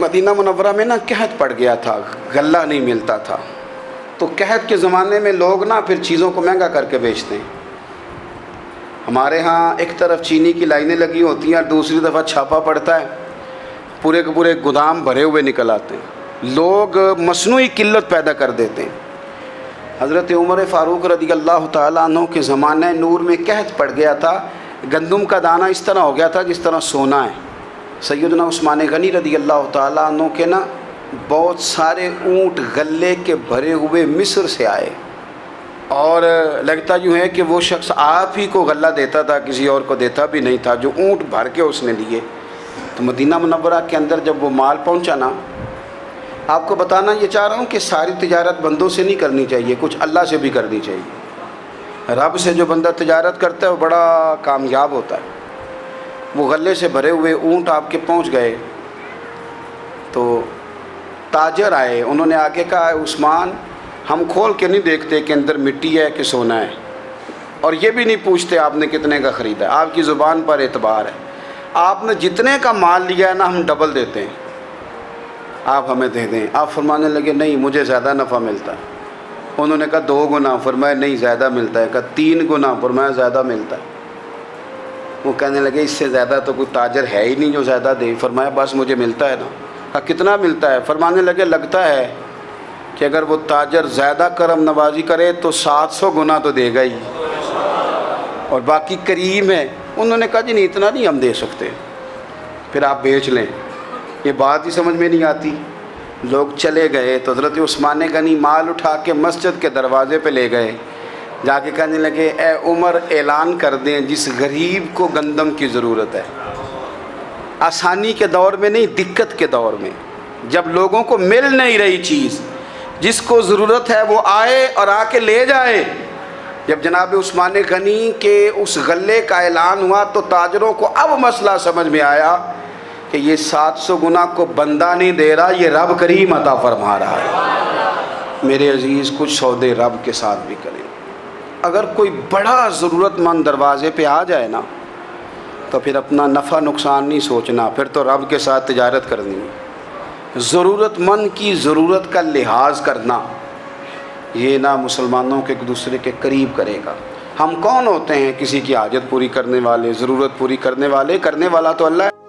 مدینہ منورہ میں نا قحط پڑ گیا تھا، غلہ نہیں ملتا تھا، تو قحط کے زمانے میں لوگ نا پھر چیزوں کو مہنگا کر کے بیچتے ہیں۔ ہمارے ہاں ایک طرف چینی کی لائنیں لگی ہوتی ہیں اور دوسری دفعہ چھاپا پڑتا ہے، پورے کے پورے گودام بھرے ہوئے نکل آتے ہیں، لوگ مصنوعی قلت پیدا کر دیتے ہیں۔ حضرت عمر فاروق رضی اللہ تعالیٰ عنہ کے زمانہ نور میں قحط پڑ گیا تھا، گندم کا دانہ اس طرح ہو گیا تھا جس طرح سونا ہے۔ سیدنا عثمان غنی رضی اللہ تعالیٰ عنہ کے نا بہت سارے اونٹ غلے کے بھرے ہوئے مصر سے آئے، اور لگتا یوں ہے کہ وہ شخص آپ ہی کو غلہ دیتا تھا، کسی اور کو دیتا بھی نہیں تھا، جو اونٹ بھر کے اس نے لیے۔ تو مدینہ منورہ کے اندر جب وہ مال پہنچا نا، آپ کو بتانا یہ چاہ رہا ہوں کہ ساری تجارت بندوں سے نہیں کرنی چاہیے، کچھ اللہ سے بھی کرنی چاہیے۔ رب سے جو بندہ تجارت کرتا ہے وہ بڑا کامیاب ہوتا ہے۔ وہ غلے سے بھرے ہوئے اونٹ آپ کے پہنچ گئے تو تاجر آئے، انہوں نے آگے کہا عثمان ہم کھول کے نہیں دیکھتے کہ اندر مٹی ہے کہ سونا ہے، اور یہ بھی نہیں پوچھتے آپ نے کتنے کا خریدا ہے، آپ کی زبان پر اعتبار ہے، آپ نے جتنے کا مال لیا ہے نا ہم ڈبل دیتے ہیں، آپ ہمیں دے دیں۔ آپ فرمانے لگے نہیں مجھے زیادہ نفع ملتا ہے۔ انہوں نے کہا 2 گنا، فرمایا نہیں زیادہ ملتا ہے، کہا 3 گنا، فرمایا زیادہ ملتا ہے۔ وہ کہنے لگے اس سے زیادہ تو کوئی تاجر ہے ہی نہیں جو زیادہ دے، فرمایا بس مجھے ملتا ہے نا۔ کہا کتنا ملتا ہے؟ فرمانے لگے لگتا ہے کہ اگر وہ تاجر زیادہ کرم نوازی کرے تو 700 گنا تو دے گا ہی، اور باقی کریم ہے۔ انہوں نے کہا جی نہیں اتنا نہیں ہم دے سکتے، پھر آپ بیچ لیں۔ یہ بات ہی سمجھ میں نہیں آتی۔ لوگ چلے گئے تو حضرت عثمان غنی مال اٹھا کے مسجد کے دروازے پہ لے گئے، جا کے کہنے لگے اے عمر اعلان کر دیں جس غریب کو گندم کی ضرورت ہے، آسانی کے دور میں نہیں دقت کے دور میں، جب لوگوں کو مل نہیں رہی چیز، جس کو ضرورت ہے وہ آئے اور آ کے لے جائے۔ جب جناب عثمان غنی کے اس غلے کا اعلان ہوا تو تاجروں کو اب مسئلہ سمجھ میں آیا کہ یہ 700 گنا کو بندہ نہیں دے رہا، یہ رب کریم عطا فرما رہا ہے۔ میرے عزیز کچھ سودے رب کے ساتھ بھی کریں۔ اگر کوئی بڑا ضرورت مند دروازے پہ آ جائے نا تو پھر اپنا نفع نقصان نہیں سوچنا، پھر تو رب کے ساتھ تجارت کرنی ہے۔ ضرورت مند کی ضرورت کا لحاظ کرنا یہ نہ مسلمانوں کے ایک دوسرے کے قریب کرے گا۔ ہم کون ہوتے ہیں کسی کی حاجت پوری کرنے والے، ضرورت پوری کرنے والے؟ کرنے والا تو اللہ ہے۔